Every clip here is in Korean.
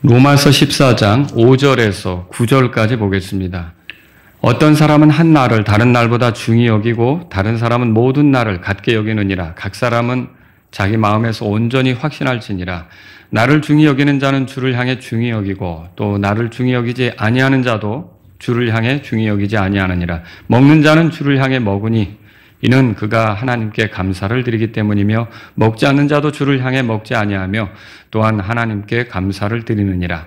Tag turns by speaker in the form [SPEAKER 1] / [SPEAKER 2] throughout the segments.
[SPEAKER 1] 로마서 14장 5절에서 9절까지 보겠습니다. 어떤 사람은 한 날을 다른 날보다 중히 여기고 다른 사람은 모든 날을 같게 여기느니라. 각 사람은 자기 마음에서 온전히 확신할지니라. 나를 중히 여기는 자는 주를 향해 중히 여기고 또 나를 중히 여기지 아니하는 자도 주를 향해 중히 여기지 아니하느니라. 먹는 자는 주를 향해 먹으니 이는 그가 하나님께 감사를 드리기 때문이며 먹지 않는 자도 주를 향해 먹지 아니하며 또한 하나님께 감사를 드리느니라.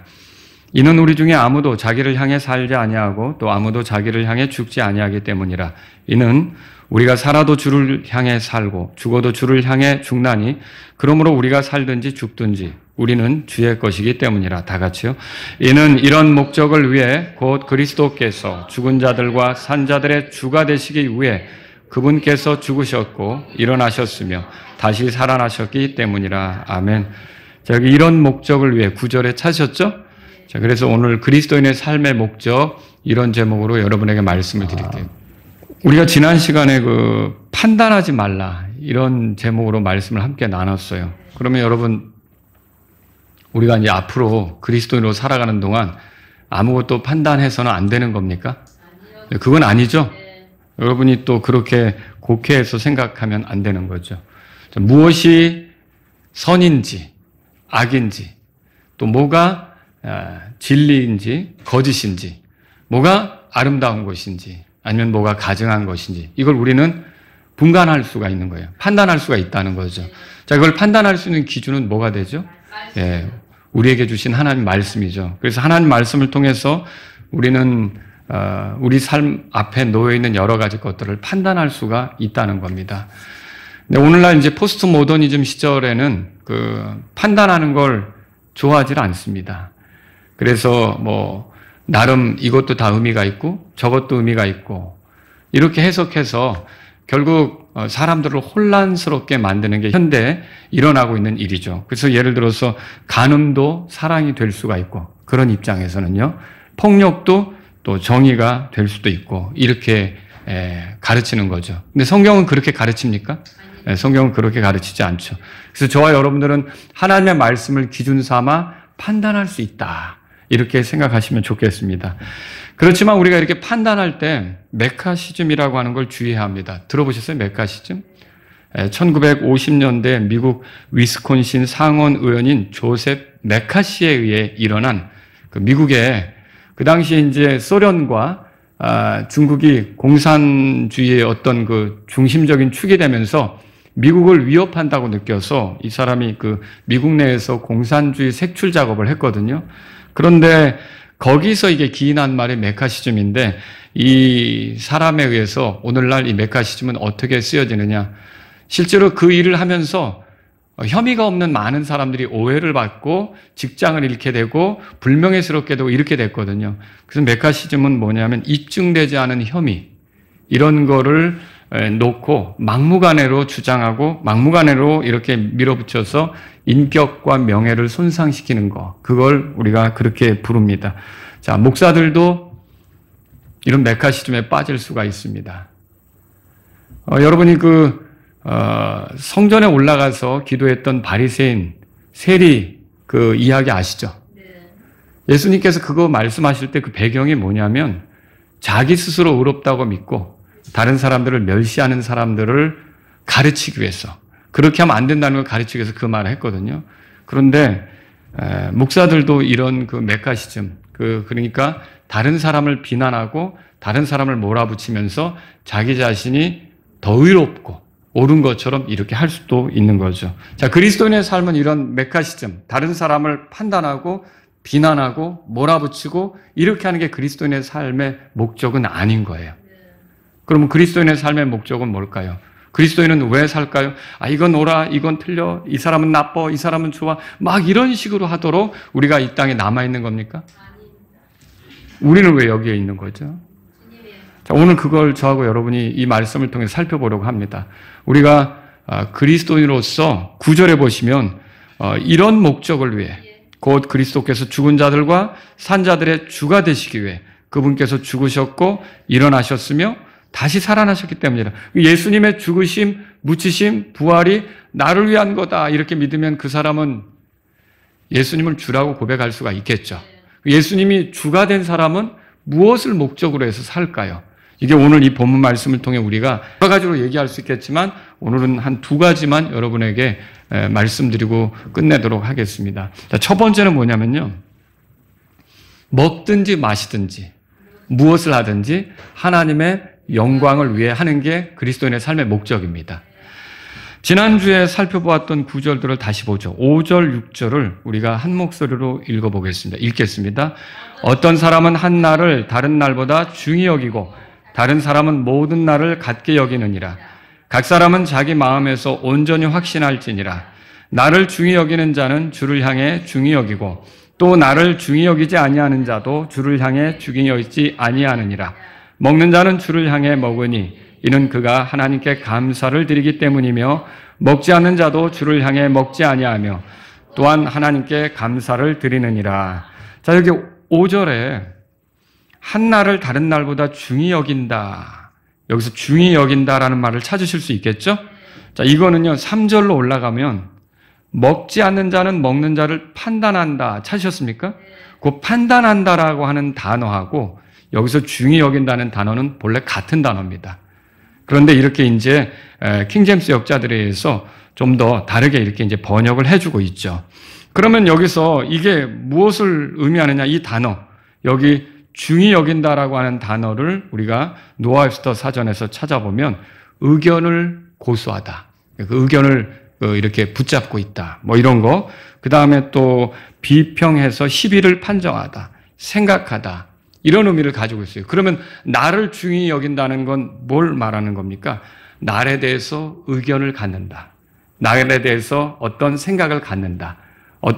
[SPEAKER 1] 이는 우리 중에 아무도 자기를 향해 살지 아니하고 또 아무도 자기를 향해 죽지 아니하기 때문이라. 이는 우리가 살아도 주를 향해 살고 죽어도 주를 향해 죽나니 그러므로 우리가 살든지 죽든지 우리는 주의 것이기 때문이라. 다 같이요. 이는 이런 목적을 위해 곧 그리스도께서 죽은 자들과 산 자들의 주가 되시기 위해 그분께서 죽으셨고 일어나셨으며 다시 살아나셨기 때문이라. 아멘. 자, 여기 이런 목적을 위해 9절에 찾으셨죠? 자, 그래서 오늘 그리스도인의 삶의 목적 이런 제목으로 여러분에게 말씀을 드릴게요. 우리가 지난 시간에 판단하지 말라 이런 제목으로 말씀을 함께 나눴어요. 그러면 여러분 우리가 이제 앞으로 그리스도인으로 살아가는 동안 아무것도 판단해서는 안 되는 겁니까? 아니요. 그건 아니죠? 여러분이 또 그렇게 곡해해서 생각하면 안 되는 거죠. 무엇이 선인지, 악인지, 또 뭐가 진리인지, 거짓인지, 뭐가 아름다운 것인지, 아니면 뭐가 가증한 것인지, 이걸 우리는 분간할 수가 있는 거예요. 판단할 수가 있다는 거죠. 자, 이걸 판단할 수 있는 기준은 뭐가 되죠? 예, 우리에게 주신 하나님 말씀이죠. 그래서 하나님 말씀을 통해서 우리는 우리 삶 앞에 놓여있는 여러 가지 것들을 판단할 수가 있다는 겁니다. 근데 오늘날 이제 포스트 모더니즘 시절에는 판단하는 걸 좋아하지 않습니다. 그래서 나름 이것도 다 의미가 있고 저것도 의미가 있고 이렇게 해석해서 결국 사람들을 혼란스럽게 만드는 게 현대에 일어나고 있는 일이죠. 그래서 예를 들어서 간음도 사랑이 될 수가 있고 그런 입장에서는요. 폭력도 또 정의가 될 수도 있고 이렇게 가르치는 거죠. 근데 성경은 그렇게 가르칩니까? 성경은 그렇게 가르치지 않죠. 그래서 저와 여러분들은 하나님의 말씀을 기준 삼아 판단할 수 있다. 이렇게 생각하시면 좋겠습니다. 그렇지만 우리가 이렇게 판단할 때 메카시즘이라고 하는 걸 주의해야 합니다. 들어보셨어요? 메카시즘? 1950년대 미국 위스콘신 상원 의원인 조셉 메카시에 의해 일어난 미국의 그 당시에 이제 소련과 중국이 공산주의의 어떤 중심적인 축이 되면서 미국을 위협한다고 느껴서 이 사람이 미국 내에서 공산주의 색출 작업을 했거든요. 그런데 거기서 이게 기인한 말이 메카시즘인데 이 사람에 의해서 오늘날 이 메카시즘은 어떻게 쓰여지느냐. 실제로 그 일을 하면서 혐의가 없는 많은 사람들이 오해를 받고 직장을 잃게 되고 불명예스럽게 되고 이렇게 됐거든요. 그래서 메카시즘은 뭐냐면 입증되지 않은 혐의 이런 거를 놓고 막무가내로 주장하고 막무가내로 이렇게 밀어붙여서 인격과 명예를 손상시키는 거 그걸 우리가 그렇게 부릅니다. 자, 목사들도 이런 메카시즘에 빠질 수가 있습니다. 여러분이 성전에 올라가서 기도했던 바리새인 세리 이야기 아시죠? 네. 예수님께서 그거 말씀하실 때 그 배경이 뭐냐면 자기 스스로 의롭다고 믿고 다른 사람들을 멸시하는 사람들을 가르치기 위해서 그렇게 하면 안 된다는 걸 가르치기 위해서 그 말을 했거든요. 그런데 목사들도 이런 메카시즘 그러니까 다른 사람을 비난하고 다른 사람을 몰아붙이면서 자기 자신이 더 의롭고 옳은 것처럼 이렇게 할 수도 있는 거죠. 자, 그리스도인의 삶은 이런 메카시즘, 다른 사람을 판단하고 비난하고 몰아붙이고 이렇게 하는 게 그리스도인의 삶의 목적은 아닌 거예요. 그러면 그리스도인의 삶의 목적은 뭘까요? 그리스도인은 왜 살까요? 이건 옳아, 이건 틀려, 이 사람은 나빠, 이 사람은 좋아, 막 이런 식으로 하도록 우리가 이 땅에 남아있는 겁니까? 우리는 왜 여기에 있는 거죠? 자, 오늘 그걸 저하고 여러분이 이 말씀을 통해 살펴보려고 합니다. 우리가 그리스도인으로서 9절에 보시면 이런 목적을 위해 곧 그리스도께서 죽은 자들과 산 자들의 주가 되시기 위해 그분께서 죽으셨고 일어나셨으며 다시 살아나셨기 때문이다. 예수님의 죽으심, 묻히심, 부활이 나를 위한 거다 이렇게 믿으면 그 사람은 예수님을 주라고 고백할 수가 있겠죠. 예수님이 주가 된 사람은 무엇을 목적으로 해서 살까요? 이게 오늘 이 본문 말씀을 통해 우리가 여러 가지로 얘기할 수 있겠지만 오늘은 한 두 가지만 여러분에게 말씀드리고 끝내도록 하겠습니다. 첫 번째는 뭐냐면요. 먹든지 마시든지 무엇을 하든지 하나님의 영광을 위해 하는 게 그리스도인의 삶의 목적입니다. 지난주에 살펴보았던 구절들을 다시 보죠. 5절, 6절을 우리가 한 목소리로 읽어보겠습니다. 읽겠습니다. 어떤 사람은 한 날을 다른 날보다 중히 여기고 다른 사람은 모든 날을 같게 여기느니라. 각 사람은 자기 마음에서 온전히 확신할지니라. 나를 중히 여기는 자는 주를 향해 중히 여기고 또 나를 중히 여기지 아니하는 자도 주를 향해 중히 여기지 아니하느니라. 먹는 자는 주를 향해 먹으니 이는 그가 하나님께 감사를 드리기 때문이며 먹지 않는 자도 주를 향해 먹지 아니하며 또한 하나님께 감사를 드리느니라. 자, 여기 5절에 한 날을 다른 날보다 중히 여긴다. 여기서 중히 여긴다라는 말을 찾으실 수 있겠죠? 자, 이거는요, 3절로 올라가면 먹지 않는 자는 먹는 자를 판단한다. 찾으셨습니까? 그 판단한다라고 하는 단어하고 여기서 중히 여긴다는 단어는 본래 같은 단어입니다. 그런데 이렇게 이제 킹제임스 역자들에 의해서 좀 더 다르게 이렇게 이제 번역을 해주고 있죠. 그러면 여기서 이게 무엇을 의미하느냐? 이 단어, 여기 중히 여긴다라고 하는 단어를 우리가 노아 웹스터 사전에서 찾아보면 의견을 고수하다. 그 의견을 이렇게 붙잡고 있다. 뭐 이런 거. 그 다음에 또 비평해서 시비를 판정하다. 생각하다. 이런 의미를 가지고 있어요. 그러면 나를 중히 여긴다는 건 뭘 말하는 겁니까? 나에 대해서 의견을 갖는다. 나에 대해서 어떤 생각을 갖는다.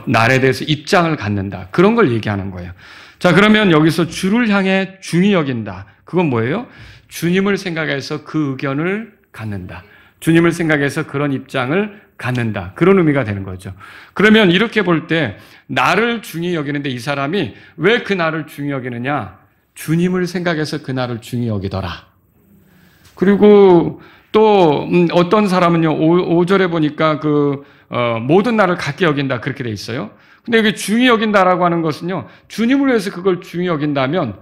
[SPEAKER 1] 나에 대해서 입장을 갖는다. 그런 걸 얘기하는 거예요. 자, 그러면 여기서 주를 향해 중히 여긴다. 그건 뭐예요? 주님을 생각해서 그 의견을 갖는다. 주님을 생각해서 그런 입장을 갖는다. 그런 의미가 되는 거죠. 그러면 이렇게 볼 때 나를 중히 여기는데 이 사람이 왜 그 나를 중히 여기느냐? 주님을 생각해서 그 나를 중히 여기더라. 그리고 또 어떤 사람은요. 5절에 보니까 모든 날을 같게 여긴다. 그렇게 돼 있어요. 근데 여기 중히 여긴다라고 하는 것은요. 주님을 위해서 그걸 중히 여긴다면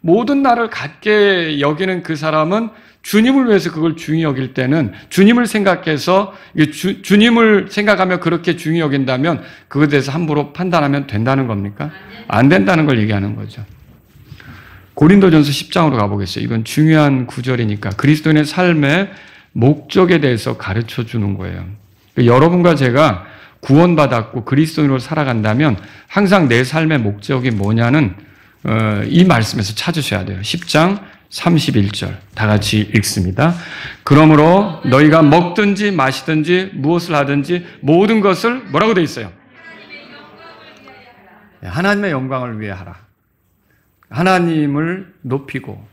[SPEAKER 1] 모든 날을 같게 여기는 그 사람은 주님을 위해서 그걸 중히 여길 때는 주님을 생각해서 주님을 생각하며 그렇게 중히 여긴다면 그것에 대해서 함부로 판단하면 된다는 겁니까? 안 된다는 걸 얘기하는 거죠. 고린도전서 10장으로 가보겠어요. 이건 중요한 구절이니까 그리스도인의 삶의 목적에 대해서 가르쳐 주는 거예요. 여러분과 제가 구원받았고 그리스도인으로 살아간다면 항상 내 삶의 목적이 뭐냐는 이 말씀에서 찾으셔야 돼요. 10장 31절 다 같이 읽습니다. 그러므로 너희가 먹든지 마시든지 무엇을 하든지 모든 것을 뭐라고 돼 있어요? 하나님의 영광을 위해 하라. 하나님을 높이고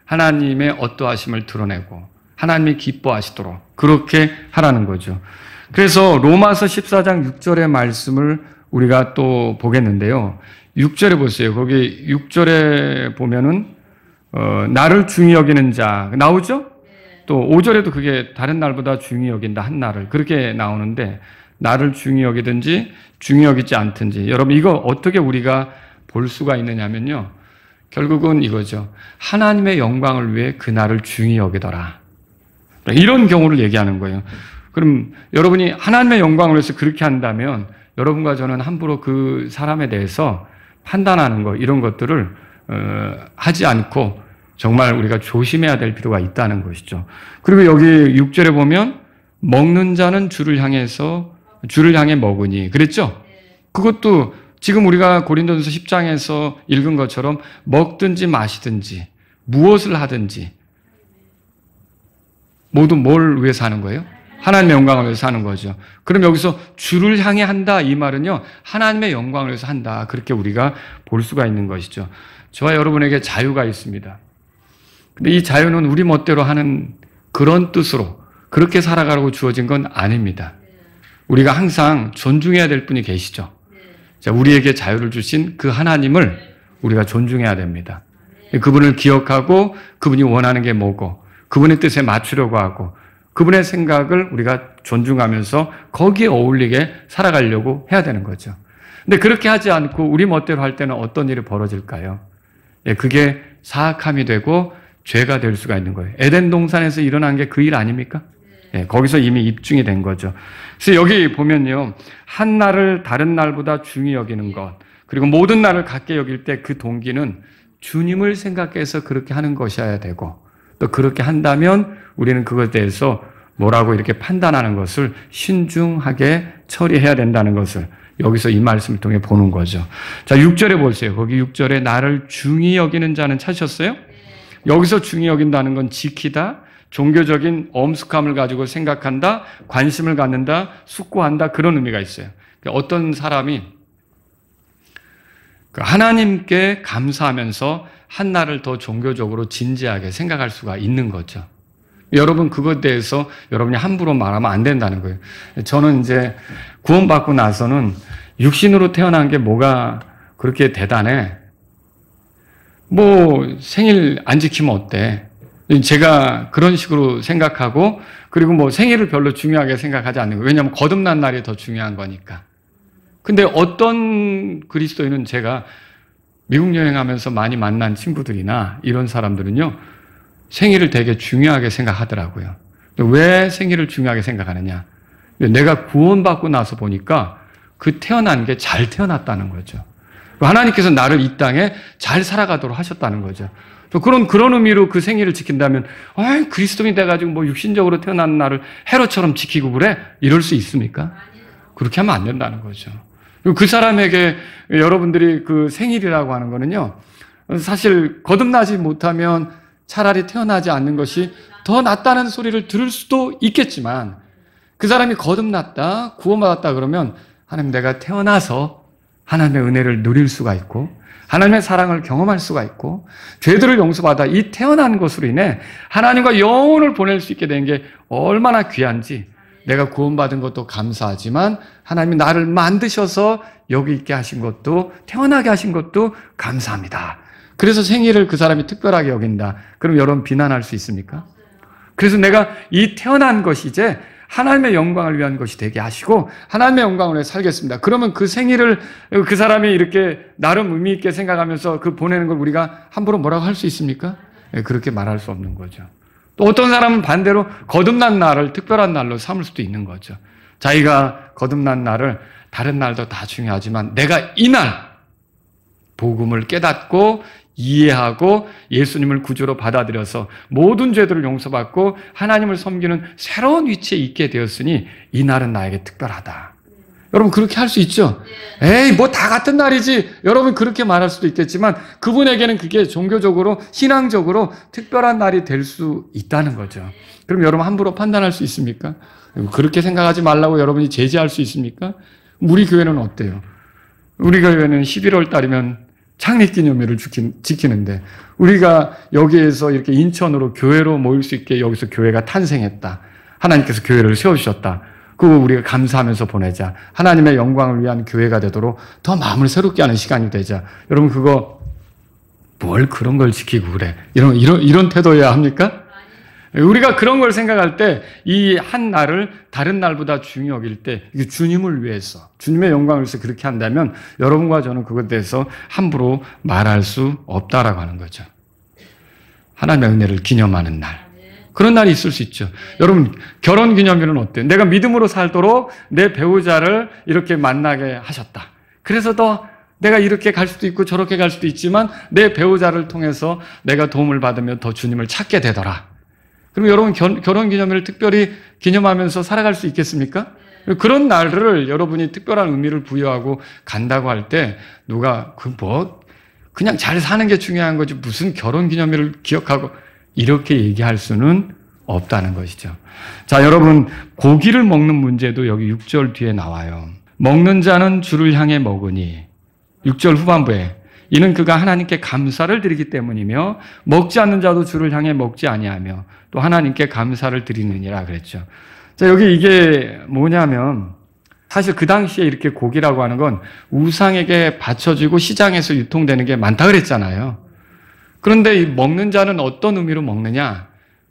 [SPEAKER 1] 하나님의 어떠하심을 드러내고 하나님이 기뻐하시도록 그렇게 하라는 거죠. 그래서 로마서 14장 6절의 말씀을 우리가 또 보겠는데요. 6절에 보세요. 거기 6절에 보면은 나를 중히 여기는 자 나오죠? 또 5절에도 그게 다른 날보다 중히 여긴다 한 날을 그렇게 나오는데 나를 중히 여기든지 중히 여기지 않든지 여러분 이거 어떻게 우리가 볼 수가 있느냐면요. 결국은 이거죠. 하나님의 영광을 위해 그 날을 중히 여기더라. 이런 경우를 얘기하는 거예요. 그럼 여러분이 하나님의 영광을 위해서 그렇게 한다면 여러분과 저는 함부로 그 사람에 대해서 판단하는 거 이런 것들을 하지 않고 정말 우리가 조심해야 될 필요가 있다는 것이죠. 그리고 여기 6절에 보면 먹는 자는 주를 향해 먹으니 그랬죠? 그것도 지금 우리가 고린도전서 10장에서 읽은 것처럼 먹든지 마시든지 무엇을 하든지 모두 뭘 위해서 하는 거예요? 하나님의 영광을 위해서 하는 거죠. 그럼 여기서 주를 향해 한다 이 말은요. 하나님의 영광을 위해서 한다. 그렇게 우리가 볼 수가 있는 것이죠. 저와 여러분에게 자유가 있습니다. 근데 이 자유는 우리 멋대로 하는 그런 뜻으로 그렇게 살아가라고 주어진 건 아닙니다. 우리가 항상 존중해야 될 분이 계시죠. 자, 우리에게 자유를 주신 그 하나님을 우리가 존중해야 됩니다. 그분을 기억하고 그분이 원하는 게 뭐고 그분의 뜻에 맞추려고 하고 그분의 생각을 우리가 존중하면서 거기에 어울리게 살아가려고 해야 되는 거죠. 근데 그렇게 하지 않고 우리 멋대로 할 때는 어떤 일이 벌어질까요? 예, 그게 사악함이 되고 죄가 될 수가 있는 거예요. 에덴 동산에서 일어난 게 그 일 아닙니까? 예, 거기서 이미 입증이 된 거죠. 그래서 여기 보면요. 한 날을 다른 날보다 중히 여기는 것, 그리고 모든 날을 같게 여길 때 그 동기는 주님을 생각해서 그렇게 하는 것이어야 되고, 또 그렇게 한다면 우리는 그것에 대해서 뭐라고 이렇게 판단하는 것을 신중하게 처리해야 된다는 것을 여기서 이 말씀을 통해 보는 거죠. 자, 6절에 보세요. 거기 6절에 나를 중히 여기는 자는 찾으셨어요? 여기서 중히 여긴다는 건 지키다, 종교적인 엄숙함을 가지고 생각한다, 관심을 갖는다, 숙고한다, 그런 의미가 있어요. 어떤 사람이 하나님께 감사하면서 한날을 더 종교적으로 진지하게 생각할 수가 있는 거죠. 여러분, 그것에 대해서 여러분이 함부로 말하면 안 된다는 거예요. 저는 이제 구원받고 나서는 육신으로 태어난 게 뭐가 그렇게 대단해? 뭐 생일 안 지키면 어때? 제가 그런 식으로 생각하고, 그리고 뭐 생일을 별로 중요하게 생각하지 않는 거예요. 왜냐하면 거듭난 날이 더 중요한 거니까. 근데 어떤 그리스도인은, 제가 미국 여행하면서 많이 만난 친구들이나 이런 사람들은요, 생일을 되게 중요하게 생각하더라고요. 왜 생일을 중요하게 생각하느냐? 내가 구원받고 나서 보니까 그 태어난 게 잘 태어났다는 거죠. 하나님께서 나를 이 땅에 잘 살아가도록 하셨다는 거죠. 그런 의미로 그 생일을 지킨다면, 그리스도인이 돼가지고 뭐 육신적으로 태어난 날을 헤롯처럼 지키고 그래? 이럴 수 있습니까? 그렇게 하면 안 된다는 거죠. 그 사람에게 여러분들이 그 생일이라고 하는 거는요, 사실 거듭나지 못하면 차라리 태어나지 않는 것이 더 낫다는 소리를 들을 수도 있겠지만, 그 사람이 거듭났다, 구원받았다 그러면 하나님, 내가 태어나서 하나님의 은혜를 누릴 수가 있고 하나님의 사랑을 경험할 수가 있고 죄들을 용서받아 이 태어난 것으로 인해 하나님과 영혼을 보낼 수 있게 된 게 얼마나 귀한지, 내가 구원받은 것도 감사하지만 하나님이 나를 만드셔서 여기 있게 하신 것도, 태어나게 하신 것도 감사합니다. 그래서 생일을 그 사람이 특별하게 여긴다. 그럼 여러분 비난할 수 있습니까? 그래서 내가 이 태어난 것이 이제 하나님의 영광을 위한 것이 되게 하시고 하나님의 영광을 위해 살겠습니다. 그러면 그 생일을 그 사람이 이렇게 나름 의미 있게 생각하면서 그 보내는 걸 우리가 함부로 뭐라고 할 수 있습니까? 그렇게 말할 수 없는 거죠. 또 어떤 사람은 반대로 거듭난 날을 특별한 날로 삼을 수도 있는 거죠. 자기가 거듭난 날을 다른 날도 다 중요하지만 내가 이날 복음을 깨닫고 이해하고 예수님을 구주로 받아들여서 모든 죄들을 용서받고 하나님을 섬기는 새로운 위치에 있게 되었으니 이 날은 나에게 특별하다. 여러분, 그렇게 할 수 있죠? 에이, 뭐 다 같은 날이지. 여러분 그렇게 말할 수도 있겠지만 그분에게는 그게 종교적으로, 신앙적으로 특별한 날이 될 수 있다는 거죠. 그럼 여러분 함부로 판단할 수 있습니까? 그렇게 생각하지 말라고 여러분이 제지할 수 있습니까? 우리 교회는 어때요? 우리 교회는 11월 달이면 창립기념일을 지키는데, 우리가 여기에서 이렇게 인천으로 교회로 모일 수 있게 여기서 교회가 탄생했다. 하나님께서 교회를 세워주셨다. 그거 우리가 감사하면서 보내자. 하나님의 영광을 위한 교회가 되도록 더 마음을 새롭게 하는 시간이 되자. 여러분, 그거 뭘 그런 걸 지키고 그래? 이런 태도여야 합니까? 우리가 그런 걸 생각할 때 이 한 날을 다른 날보다 중히 여길 때 이게 주님을 위해서, 주님의 영광을 위해서 그렇게 한다면 여러분과 저는 그것에 대해서 함부로 말할 수 없다라고 하는 거죠. 하나님의 은혜를 기념하는 날. 그런 날이 있을 수 있죠. 여러분, 결혼 기념일은 어때요? 내가 믿음으로 살도록 내 배우자를 이렇게 만나게 하셨다. 그래서 더 내가 이렇게 갈 수도 있고 저렇게 갈 수도 있지만 내 배우자를 통해서 내가 도움을 받으며 더 주님을 찾게 되더라. 그럼 여러분 결혼기념일을 특별히 기념하면서 살아갈 수 있겠습니까? 그런 날을 여러분이 특별한 의미를 부여하고 간다고 할 때 누가 그냥 잘 사는 게 중요한 거지 무슨 결혼기념일을 기억하고 이렇게 얘기할 수는 없다는 것이죠. 자, 여러분, 고기를 먹는 문제도 여기 6절 뒤에 나와요. 먹는 자는 주를 향해 먹으니, 6절 후반부에 이는 그가 하나님께 감사를 드리기 때문이며 먹지 않는 자도 주를 향해 먹지 아니하며 또 하나님께 감사를 드리느니라 그랬죠. 자, 여기 이게 뭐냐면 사실 그 당시에 이렇게 고기라고 하는 건 우상에게 바쳐지고 시장에서 유통되는 게 많다 그랬잖아요. 그런데 이 먹는 자는 어떤 의미로 먹느냐?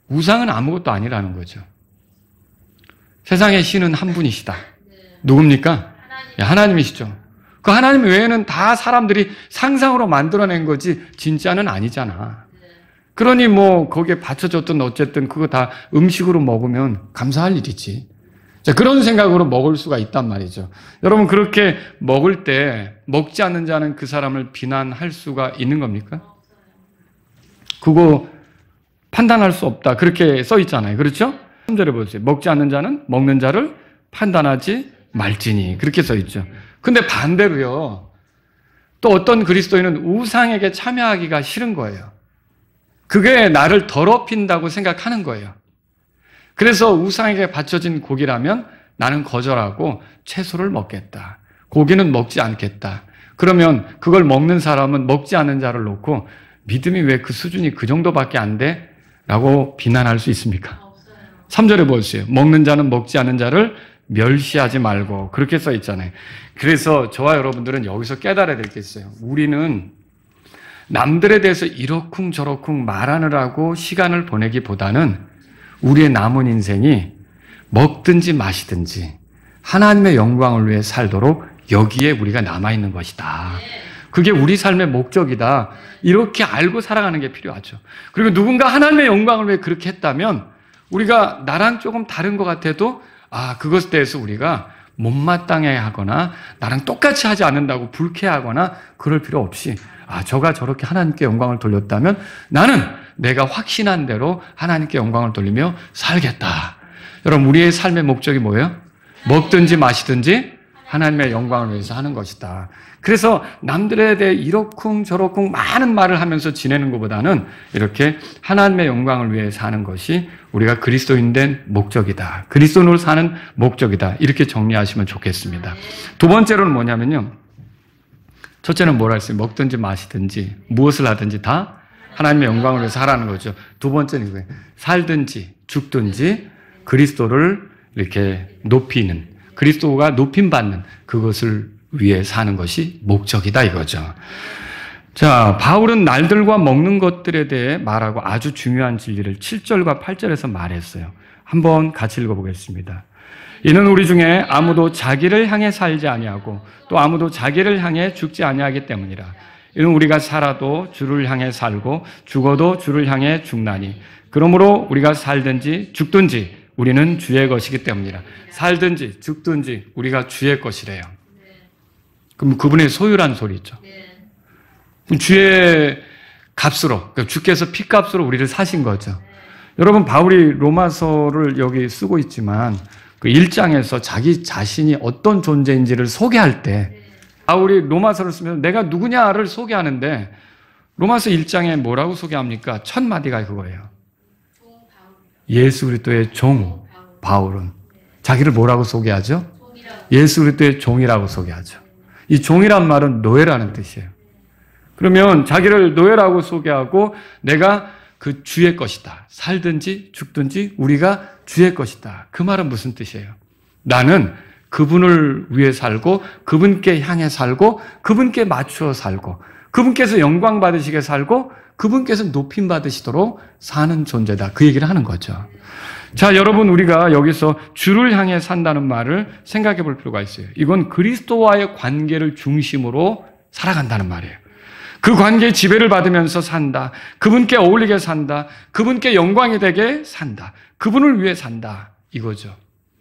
[SPEAKER 1] 우상은 아무것도 아니라는 거죠. 세상의 신은 한 분이시다. 누굽니까? 하나님이시죠. 그 하나님 외에는 다 사람들이 상상으로 만들어낸 거지 진짜는 아니잖아. 그러니 뭐 거기에 받쳐줬든 어쨌든 그거 다 음식으로 먹으면 감사할 일이지. 자, 그런 생각으로 먹을 수가 있단 말이죠. 여러분 그렇게 먹을 때 먹지 않는 자는 그 사람을 비난할 수가 있는 겁니까? 그거 판단할 수 없다. 그렇게 써 있잖아요. 그렇죠? 3절에 보세요. 먹지 않는 자는 먹는 자를 판단하지 말지니. 그렇게 써 있죠. 근데 반대로요. 또 어떤 그리스도인은 우상에게 참여하기가 싫은 거예요. 그게 나를 더럽힌다고 생각하는 거예요. 그래서 우상에게 바쳐진 고기라면 나는 거절하고 채소를 먹겠다. 고기는 먹지 않겠다. 그러면 그걸 먹는 사람은 먹지 않는 자를 놓고 믿음이 왜 그 수준이 그 정도밖에 안 돼? 라고 비난할 수 있습니까? 3절에 보세요. 먹는 자는 먹지 않는 자를 멸시하지 말고 그렇게 써 있잖아요. 그래서 저와 여러분들은 여기서 깨달아야 될 게 있어요. 우리는 남들에 대해서 이러쿵 저러쿵 말하느라고 시간을 보내기보다는 우리의 남은 인생이 먹든지 마시든지 하나님의 영광을 위해 살도록 여기에 우리가 남아있는 것이다. 그게 우리 삶의 목적이다. 이렇게 알고 살아가는 게 필요하죠. 그리고 누군가 하나님의 영광을 위해 그렇게 했다면 우리가 나랑 조금 다른 것 같아도 그것에 대해서 우리가 못마땅해 하거나 나랑 똑같이 하지 않는다고 불쾌하거나 그럴 필요 없이 저가 저렇게 하나님께 영광을 돌렸다면 나는 내가 확신한 대로 하나님께 영광을 돌리며 살겠다. 여러분 우리의 삶의 목적이 뭐예요? 먹든지 마시든지 하나님의 영광을 위해서 하는 것이다. 그래서 남들에 대해 이러쿵 저러쿵 많은 말을 하면서 지내는 것보다는 이렇게 하나님의 영광을 위해 사는 것이 우리가 그리스도인 된 목적이다. 그리스도인으로 사는 목적이다. 이렇게 정리하시면 좋겠습니다. 두 번째로는 뭐냐면요. 첫째는 뭐라 했어요? 먹든지 마시든지 무엇을 하든지 다 하나님의 영광을 위해서 하라는 거죠. 두 번째는 이거예요. 살든지 죽든지 그리스도를 이렇게 높이는, 그리스도가 높임받는 그것을 위해 사는 것이 목적이다 이거죠. 자, 바울은 날들과 먹는 것들에 대해 말하고 아주 중요한 진리를 7절과 8절에서 말했어요. 한번 같이 읽어보겠습니다. 이는 우리 중에 아무도 자기를 향해 살지 아니하고 또 아무도 자기를 향해 죽지 아니하기 때문이라. 이는 우리가 살아도 주를 향해 살고 죽어도 주를 향해 죽나니 그러므로 우리가 살든지 죽든지 우리는 주의 것이기 때문이라. 살든지 죽든지 우리가 주의 것이래요. 그럼 그분의 소유란 소리죠. 주의 값으로, 그러니까 주께서 피값으로 우리를 사신 거죠. 여러분 바울이 로마서를 여기 쓰고 있지만 그 1장에서 자기 자신이 어떤 존재인지를 소개할 때 바울이 로마서를 쓰면서 내가 누구냐를 소개하는데 로마서 1장에 뭐라고 소개합니까? 첫 마디가 그거예요. 예수 그리스도의 종 바울은 자기를 뭐라고 소개하죠? 예수 그리스도의 종이라고 소개하죠. 이 종이란 말은 노예라는 뜻이에요. 그러면 자기를 노예라고 소개하고 내가 그 주의 것이다. 살든지 죽든지 우리가 주의 것이다. 그 말은 무슨 뜻이에요? 나는 그분을 위해 살고 그분께 향해 살고 그분께 맞추어 살고 그분께서 영광 받으시게 살고 그분께서 높임 받으시도록 사는 존재다. 그 얘기를 하는 거죠. 자, 여러분 우리가 여기서 주를 향해 산다는 말을 생각해 볼 필요가 있어요. 이건 그리스도와의 관계를 중심으로 살아간다는 말이에요. 그 관계의 지배를 받으면서 산다. 그분께 어울리게 산다. 그분께 영광이 되게 산다. 그분을 위해 산다. 이거죠.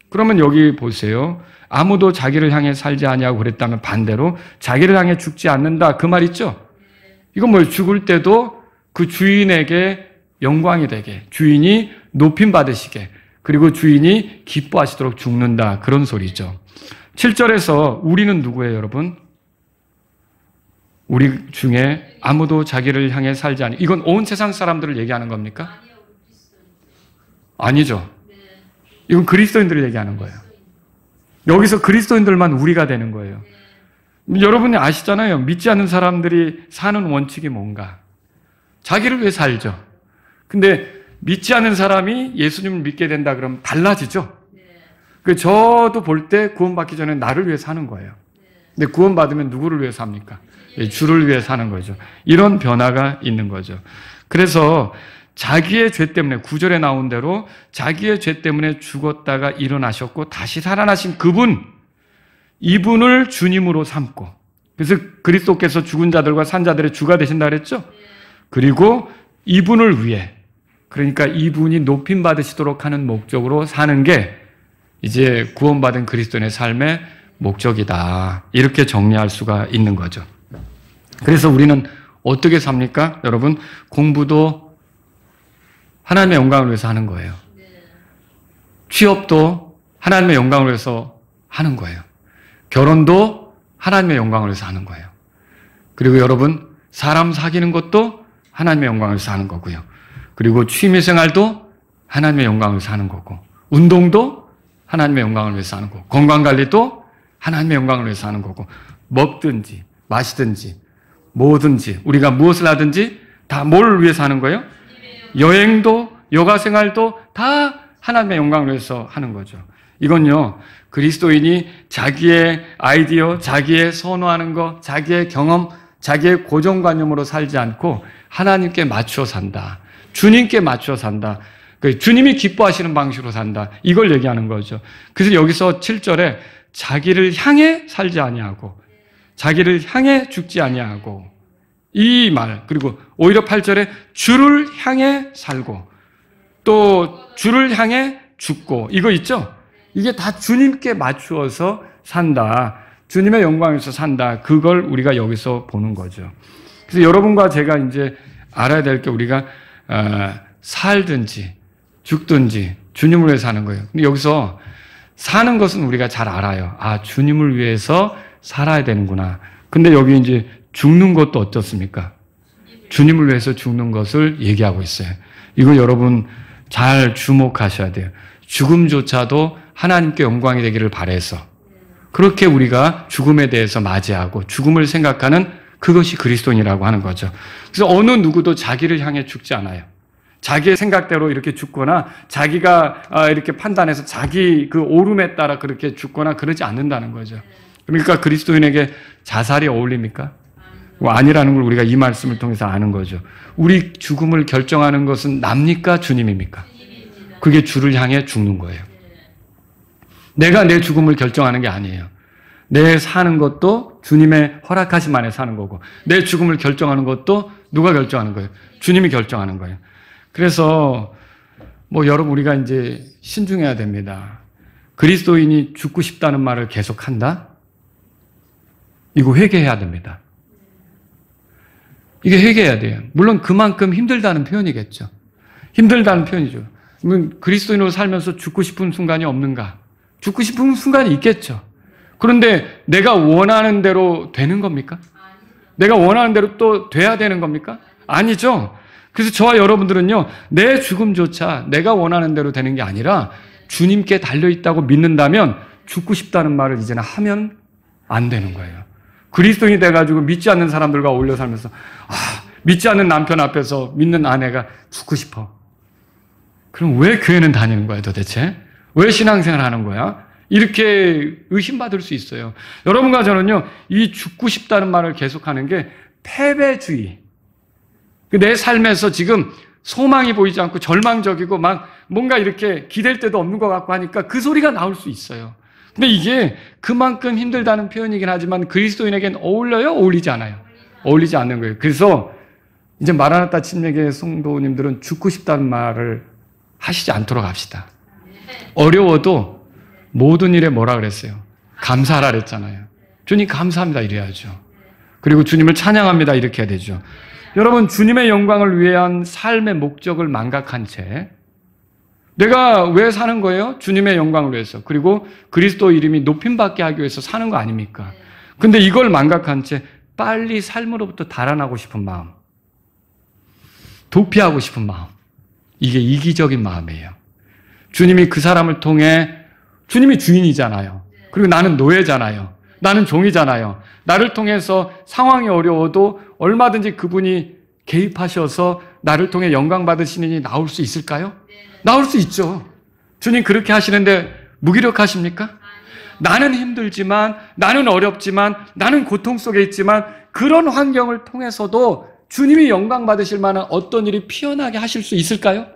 [SPEAKER 1] 그러면 여기 보세요. 아무도 자기를 향해 살지 아니하고 그랬다면 반대로 자기를 향해 죽지 않는다. 그 말 있죠? 이건 뭐예요? 죽을 때도 그 주인에게 영광이 되게, 주인이 높임 받으시게, 그리고 주인이 기뻐하시도록 죽는다. 그런 소리죠. 7절에서 우리는 누구예요, 여러분? 우리 중에 아무도 자기를 향해 살지 않니. 이건 온 세상 사람들을 얘기하는 겁니까? 아니죠. 이건 그리스도인들을 얘기하는 거예요. 여기서 그리스도인들만 우리가 되는 거예요. 여러분이 아시잖아요. 믿지 않는 사람들이 사는 원칙이 뭔가? 자기를 위해 살죠. 근데 믿지 않는 사람이 예수님을 믿게 된다 그러면 달라지죠. 저도 볼 때 구원받기 전에 나를 위해 사는 거예요. 근데 구원받으면 누구를 위해 삽니까? 주를 위해 사는 거죠. 이런 변화가 있는 거죠. 그래서 자기의 죄 때문에 9절에 나온 대로 자기의 죄 때문에 죽었다가 일어나셨고 다시 살아나신 그분, 이분을 주님으로 삼고 그래서 그리스도께서 죽은 자들과 산 자들의 주가 되신다 그랬죠? 그리고 이분을 위해, 그러니까 이분이 높임 받으시도록 하는 목적으로 사는 게 이제 구원받은 그리스도인의 삶의 목적이다. 이렇게 정리할 수가 있는 거죠. 그래서 우리는 어떻게 삽니까? 여러분, 공부도 하나님의 영광을 위해서 하는 거예요. 취업도 하나님의 영광을 위해서 하는 거예요. 결혼도 하나님의 영광을 위해서 하는 거예요. 그리고 여러분, 사람 사귀는 것도 하나님의 영광을 위해서 하는 거고요. 그리고 취미생활도 하나님의 영광을 위해서 하는 거고, 운동도 하나님의 영광을 위해서 하는 거고, 건강관리도 하나님의 영광을 위해서 하는 거고, 먹든지 마시든지 뭐든지 우리가 무엇을 하든지 다 뭘 위해서 하는 거예요? 여행도 여가생활도 다 하나님의 영광을 위해서 하는 거죠. 이건요, 그리스도인이 자기의 아이디어, 자기의 선호하는 것, 자기의 경험, 자기의 고정관념으로 살지 않고 하나님께 맞춰 산다. 주님께 맞춰 산다. 주님이 기뻐하시는 방식으로 산다. 이걸 얘기하는 거죠. 그래서 여기서 7절에 자기를 향해 살지 아니하고 자기를 향해 죽지 아니하고 이 말, 그리고 오히려 8절에 주를 향해 살고 또 주를 향해 죽고 이거 있죠? 이게 다 주님께 맞추어서 산다. 주님의 영광에서 산다. 그걸 우리가 여기서 보는 거죠. 그래서 여러분과 제가 이제 알아야 될 게 우리가 살든지 죽든지 주님을 위해서 사는 거예요. 근데 여기서 사는 것은 우리가 잘 알아요. 아, 주님을 위해서 살아야 되는구나. 근데 여기 이제 죽는 것도 어떻습니까? 주님을 위해서 죽는 것을 얘기하고 있어요. 이거 여러분 잘 주목하셔야 돼요. 죽음조차도 하나님께 영광이 되기를 바라서 그렇게 우리가 죽음에 대해서 맞이하고 죽음을 생각하는 그것이 그리스도인이라고 하는 거죠. 그래서 어느 누구도 자기를 향해 죽지 않아요. 자기의 생각대로 이렇게 죽거나 자기가 이렇게 판단해서 자기 그 오름에 따라 그렇게 죽거나 그러지 않는다는 거죠. 그러니까 그리스도인에게 자살이 어울립니까? 아니라는 걸 우리가 이 말씀을 통해서 아는 거죠. 우리 죽음을 결정하는 것은 납니까? 주님입니까? 그게 주를 향해 죽는 거예요. 내가 내 죽음을 결정하는 게 아니에요. 내 사는 것도 주님의 허락하심 안에 사는 거고 내 죽음을 결정하는 것도 누가 결정하는 거예요? 주님이 결정하는 거예요. 그래서 여러분 우리가 이제 신중해야 됩니다. 그리스도인이 죽고 싶다는 말을 계속한다? 이거 회개해야 됩니다. 이게 회개해야 돼요. 물론 그만큼 힘들다는 표현이겠죠. 힘들다는 표현이죠. 그리스도인으로 살면서 죽고 싶은 순간이 없는가? 죽고 싶은 순간이 있겠죠. 그런데 내가 원하는 대로 되는 겁니까? 내가 원하는 대로 또 돼야 되는 겁니까? 아니죠. 그래서 저와 여러분들은요, 내 죽음조차 내가 원하는 대로 되는 게 아니라 주님께 달려있다고 믿는다면 죽고 싶다는 말을 이제는 하면 안 되는 거예요. 그리스도인이 돼가지고 믿지 않는 사람들과 어울려 살면서 믿지 않는 남편 앞에서 믿는 아내가 죽고 싶어. 그럼 왜 교회는 다니는 거야 도대체? 왜 신앙생활 하는 거야? 이렇게 의심받을 수 있어요. 여러분과 저는요, 이 죽고 싶다는 말을 계속하는 게 패배주의. 내 삶에서 지금 소망이 보이지 않고 절망적이고 막 뭔가 이렇게 기댈 데도 없는 것 같고 하니까 그 소리가 나올 수 있어요. 근데 이게 그만큼 힘들다는 표현이긴 하지만 그리스도인에겐 어울려요? 어울리지 않아요? 어울리지 않는 거예요. 그래서 이제 마라나타 침례교회 성도님들은 죽고 싶다는 말을 하시지 않도록 합시다. 어려워도 모든 일에 뭐라 그랬어요? 감사하라 그랬잖아요. 주님 감사합니다 이래야죠. 그리고 주님을 찬양합니다 이렇게 해야 되죠. 여러분, 주님의 영광을 위한 삶의 목적을 망각한 채 내가 왜 사는 거예요? 주님의 영광을 위해서. 그리고 그리스도 이름이 높임받게 하기 위해서 사는 거 아닙니까? 근데 이걸 망각한 채 빨리 삶으로부터 달아나고 싶은 마음, 도피하고 싶은 마음, 이게 이기적인 마음이에요. 주님이 그 사람을 통해, 주님이 주인이잖아요. 그리고 나는 노예잖아요. 나는 종이잖아요. 나를 통해서 상황이 어려워도 얼마든지 그분이 개입하셔서 나를 통해 영광 받으시는 일이 나올 수 있을까요? 나올 수 있죠. 주님 그렇게 하시는데 무기력하십니까? 나는 힘들지만, 나는 어렵지만, 나는 고통 속에 있지만 그런 환경을 통해서도 주님이 영광 받으실 만한 어떤 일이 피어나게 하실 수 있을까요?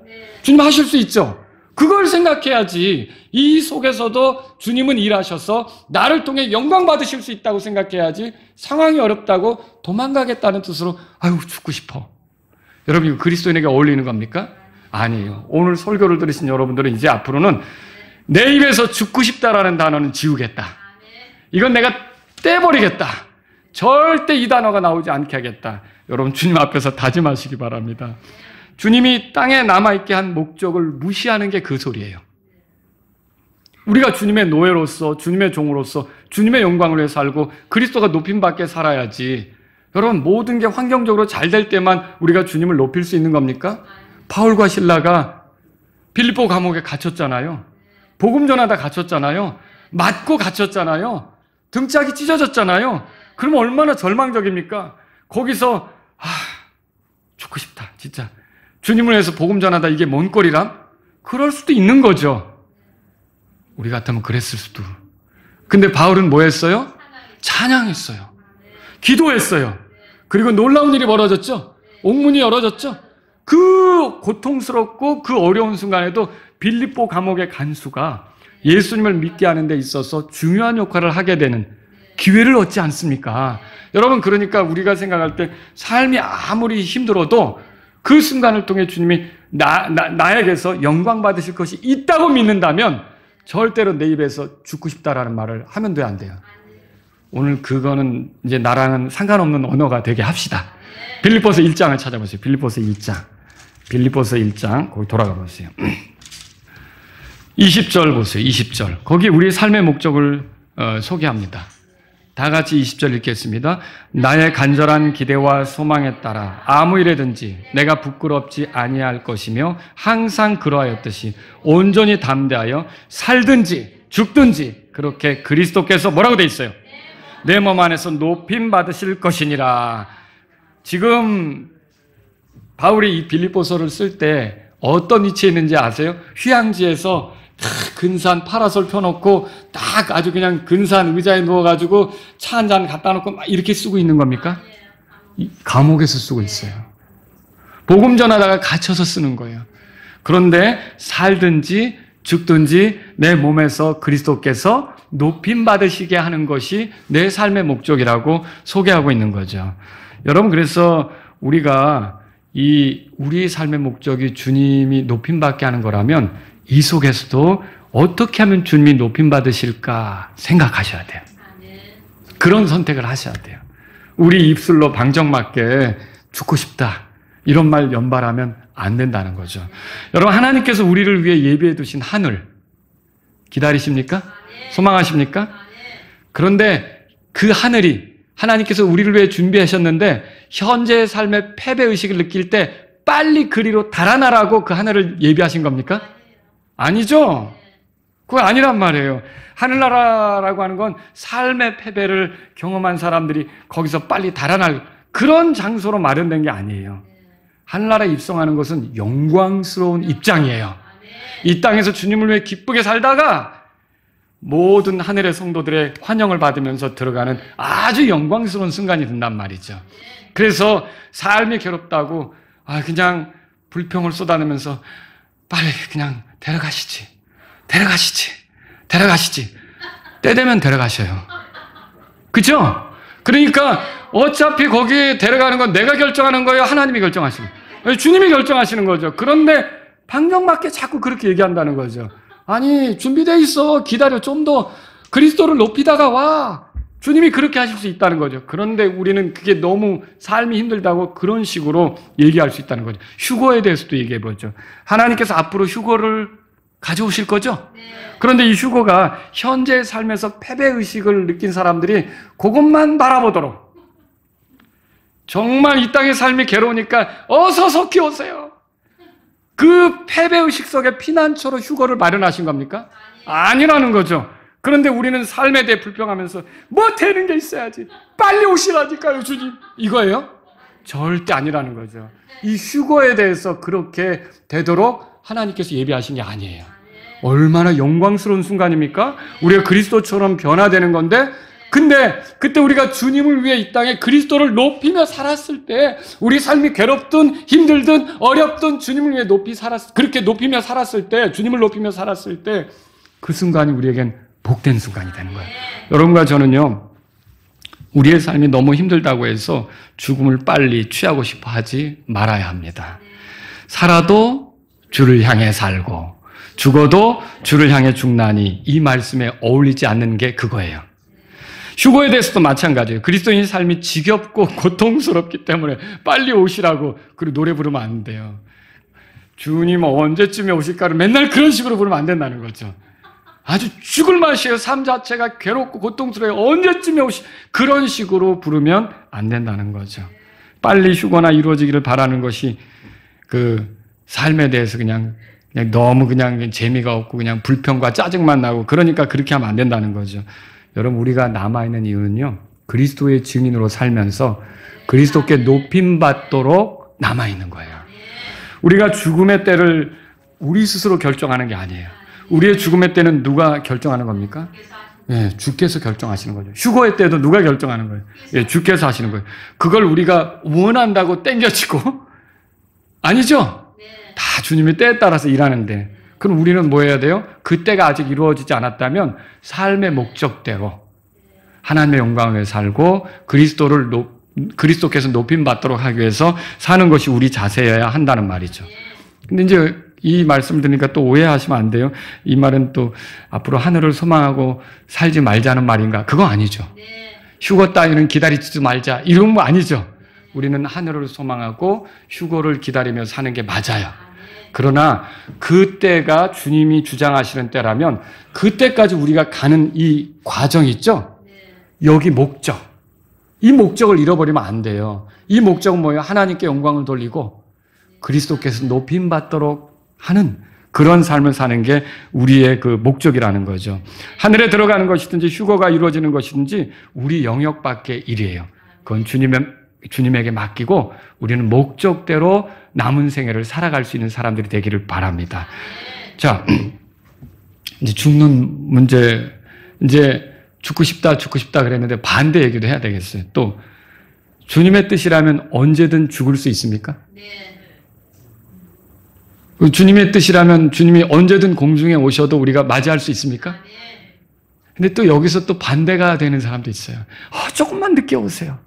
[SPEAKER 1] 주님 하실 수 있죠. 그걸 생각해야지. 이 속에서도 주님은 일하셔서 나를 통해 영광 받으실 수 있다고 생각해야지, 상황이 어렵다고 도망가겠다는 뜻으로 아유 죽고 싶어. 여러분, 이거 그리스도인에게 어울리는 겁니까? 아니에요. 오늘 설교를 들으신 여러분들은 이제 앞으로는 내 입에서 죽고 싶다라는 단어는 지우겠다. 이건 내가 떼버리겠다. 절대 이 단어가 나오지 않게 하겠다. 여러분, 주님 앞에서 다짐하시기 바랍니다. 주님이 땅에 남아있게 한 목적을 무시하는 게 그 소리예요. 우리가 주님의 노예로서, 주님의 종으로서 주님의 영광을 위해 살고 그리스도가 높임받게 살아야지. 여러분, 모든 게 환경적으로 잘 될 때만 우리가 주님을 높일 수 있는 겁니까? 바울과 실라가 빌립보 감옥에 갇혔잖아요. 복음 전하다 갇혔잖아요. 맞고 갇혔잖아요. 등짝이 찢어졌잖아요. 그러면 얼마나 절망적입니까? 거기서 죽고 싶다 진짜. 주님을 위해서 복음 전하다 이게 뭔 꼴이람? 그럴 수도 있는 거죠. 우리 같으면 그랬을 수도. 근데 바울은 뭐 했어요? 찬양했어요. 기도했어요. 그리고 놀라운 일이 벌어졌죠. 옥문이 열어졌죠. 그 고통스럽고 그 어려운 순간에도 빌립보 감옥의 간수가 예수님을 믿게 하는 데 있어서 중요한 역할을 하게 되는 기회를 얻지 않습니까? 여러분, 그러니까 우리가 생각할 때 삶이 아무리 힘들어도 그 순간을 통해 주님이 나에게서 영광 받으실 것이 있다고 믿는다면 절대로 내 입에서 죽고 싶다라는 말을 하면 돼, 안 돼요? 오늘 그거는 이제 나랑은 상관없는 언어가 되게 합시다. 빌립보서 1장을 찾아보세요. 빌립보서 1장. 빌립보서 1장, 거기 돌아가 보세요. 20절 보세요. 20절. 거기 우리 삶의 목적을 소개합니다. 다 같이 20절 읽겠습니다. 나의 간절한 기대와 소망에 따라 아무 일에든지 내가 부끄럽지 아니할 것이며 항상 그러하였듯이 온전히 담대하여 살든지 죽든지 그렇게 그리스도께서 뭐라고 돼 있어요? 내 몸 안에서 높임 받으실 것이니라. 지금 바울이 이 빌립보서를 쓸 때 어떤 위치에 있는지 아세요? 휴양지에서 딱 근사한 파라솔 펴놓고 딱 아주 그냥 근사한 의자에 누워가지고 차 한 잔 갖다 놓고 막 이렇게 쓰고 있는 겁니까? 감옥에서 쓰고 있어요. 복음 전하다가 갇혀서 쓰는 거예요. 그런데 살든지 죽든지 내 몸에서 그리스도께서 높임 받으시게 하는 것이 내 삶의 목적이라고 소개하고 있는 거죠. 여러분, 그래서 우리가 우리의 삶의 목적이 주님이 높임 받게 하는 거라면 이 속에서도 어떻게 하면 주님이 높임 받으실까 생각하셔야 돼요. 그런 선택을 하셔야 돼요. 우리 입술로 방정맞게 죽고 싶다 이런 말 연발하면 안 된다는 거죠. 여러분, 하나님께서 우리를 위해 예비해 두신 하늘 기다리십니까? 소망하십니까? 그런데 그 하늘이 하나님께서 우리를 위해 준비하셨는데 현재의 삶의 패배의식을 느낄 때 빨리 그리로 달아나라고 그 하늘을 예비하신 겁니까? 아니죠. 그거 아니란 말이에요. 하늘나라라고 하는 건 삶의 패배를 경험한 사람들이 거기서 빨리 달아날 그런 장소로 마련된 게 아니에요. 하늘나라에 입성하는 것은 영광스러운 입장이에요. 이 땅에서 주님을 위해 기쁘게 살다가 모든 하늘의 성도들의 환영을 받으면서 들어가는 아주 영광스러운 순간이 된단 말이죠. 그래서 삶이 괴롭다고 그냥 불평을 쏟아내면서 빨리 그냥 데려가시지. 때 되면 데려가셔요. 그렇죠? 그러니까 어차피 거기에 데려가는 건 내가 결정하는 거예요? 하나님이 결정하시는 거예요? 주님이 결정하시는 거죠. 그런데 방정맞게 자꾸 그렇게 얘기한다는 거죠. 아니, 준비되어 있어. 기다려. 좀 더 그리스도를 높이다가 와. 주님이 그렇게 하실 수 있다는 거죠. 그런데 우리는 그게 너무 삶이 힘들다고 그런 식으로 얘기할 수 있다는 거죠. 휴거에 대해서도 얘기해 보죠. 하나님께서 앞으로 휴거를 가져오실 거죠? 그런데 이 휴거가 현재의 삶에서 패배의식을 느낀 사람들이 그것만 바라보도록, 정말 이 땅의 삶이 괴로우니까 어서 속히 오세요. 그 패배의식 속에 피난처로 휴거를 마련하신 겁니까? 아니라는 거죠. 그런데 우리는 삶에 대해 불평하면서 뭐 되는 게 있어야지. 빨리 오시라니까요, 주님. 이거예요? 절대 아니라는 거죠. 이 휴거에 대해서 그렇게 되도록 하나님께서 예비하신 게 아니에요. 얼마나 영광스러운 순간입니까? 우리가 그리스도처럼 변화되는 건데 근데 그때 우리가 주님을 위해 이 땅에 그리스도를 높이며 살았을 때, 우리 삶이 괴롭든 힘들든 어렵든 주님을 위해 그렇게 높이며 살았을 때, 주님을 높이며 살았을 때 그 순간이 우리에겐 복된 순간이 되는 거예요. 여러분과 저는요, 우리의 삶이 너무 힘들다고 해서 죽음을 빨리 취하고 싶어 하지 말아야 합니다. 살아도 주를 향해 살고 죽어도 주를 향해 죽나니, 이 말씀에 어울리지 않는 게 그거예요. 휴거에 대해서도 마찬가지예요. 그리스도인의 삶이 지겹고 고통스럽기 때문에 빨리 오시라고 그리고 노래 부르면 안 돼요. 주님 언제쯤에 오실까를 맨날 그런 식으로 부르면 안 된다는 거죠. 아주 죽을 맛이에요. 삶 자체가 괴롭고 고통스러워요. 언제쯤에 그런 식으로 부르면 안 된다는 거죠. 빨리 휴거나 이루어지기를 바라는 것이 그 삶에 대해서 그냥 너무 그냥 재미가 없고 그냥 불평과 짜증만 나고, 그러니까 그렇게 하면 안 된다는 거죠. 여러분, 우리가 남아있는 이유는요, 그리스도의 증인으로 살면서 그리스도께 높임받도록 남아있는 거예요. 우리가 죽음의 때를 우리 스스로 결정하는 게 아니에요. 우리의 죽음의 때는 누가 결정하는 겁니까? 예, 주께서 결정하시는 거죠. 휴거의 때도 누가 결정하는 거예요? 예, 주께서 하시는 거예요. 그걸 우리가 원한다고 땡겨치고 아니죠? 다 주님의 때에 따라서 일하는데, 그럼 우리는 뭐 해야 돼요? 그 때가 아직 이루어지지 않았다면 삶의 목적대로 하나님의 영광을 위해 살고 그리스도께서 높임받도록 하기 위해서 사는 것이 우리 자세여야 한다는 말이죠. 근데 이제 이 말씀을 들으니까 또 오해하시면 안 돼요. 이 말은 또 앞으로 하늘을 소망하고 살지 말자는 말인가? 그거 아니죠. 휴거 따위는 기다리지도 말자, 이런 거 아니죠. 우리는 하늘을 소망하고 휴거를 기다리며 사는 게 맞아요. 그러나 그때가 주님이 주장하시는 때라면 그때까지 우리가 가는 이 과정 있죠? 여기 목적. 이 목적을 잃어버리면 안 돼요. 이 목적은 뭐예요? 하나님께 영광을 돌리고 그리스도께서 높임받도록 하는 그런 삶을 사는 게 우리의 그 목적이라는 거죠. 하늘에 들어가는 것이든지 휴거가 이루어지는 것이든지 우리 영역 밖의 일이에요. 그건 주님에게 맡기고 우리는 목적대로 남은 생애를 살아갈 수 있는 사람들이 되기를 바랍니다. 자, 이제 죽는 문제, 이제 죽고 싶다 그랬는데 반대 얘기도 해야 되겠어요. 또 주님의 뜻이라면 언제든 죽을 수 있습니까? 주님의 뜻이라면 주님이 언제든 공중에 오셔도 우리가 맞이할 수 있습니까? 근데 또 여기서 또 반대가 되는 사람도 있어요. 조금만 늦게 오세요.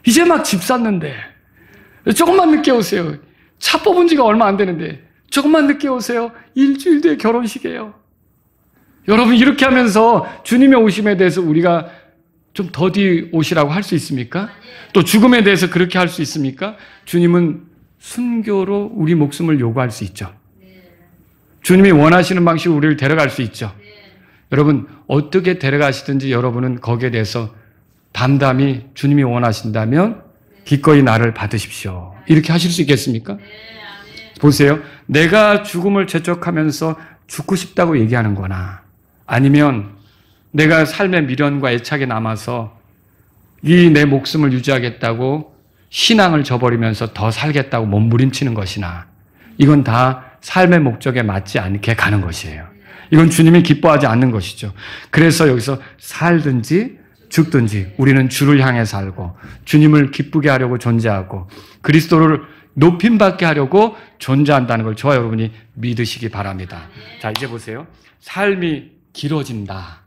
[SPEAKER 1] 이제 막 집 샀는데 조금만 늦게 오세요. 차 뽑은 지가 얼마 안 되는데 조금만 늦게 오세요. 일주일 뒤에 결혼식이에요. 여러분, 이렇게 하면서 주님의 오심에 대해서 우리가 좀 더디 오시라고 할 수 있습니까? 또 죽음에 대해서 그렇게 할 수 있습니까? 주님은 순교로 우리 목숨을 요구할 수 있죠. 주님이 원하시는 방식으로 우리를 데려갈 수 있죠. 여러분, 어떻게 데려가시든지 여러분은 거기에 대해서 담담히 주님이 원하신다면 기꺼이 나를 받으십시오. 이렇게 하실 수 있겠습니까? 보세요. 내가 죽음을 재촉하면서 죽고 싶다고 얘기하는 거나, 아니면 내가 삶의 미련과 애착에 남아서 이 내 목숨을 유지하겠다고 신앙을 저버리면서 더 살겠다고 몸부림치는 것이나, 이건 다 삶의 목적에 맞지 않게 가는 것이에요. 이건 주님이 기뻐하지 않는 것이죠. 그래서 여기서 살든지 죽든지 우리는 주를 향해 살고 주님을 기쁘게 하려고 존재하고 그리스도를 높임받게 하려고 존재한다는 걸 저와 여러분이 믿으시기 바랍니다. 자, 이제 보세요. 삶이 길어진다.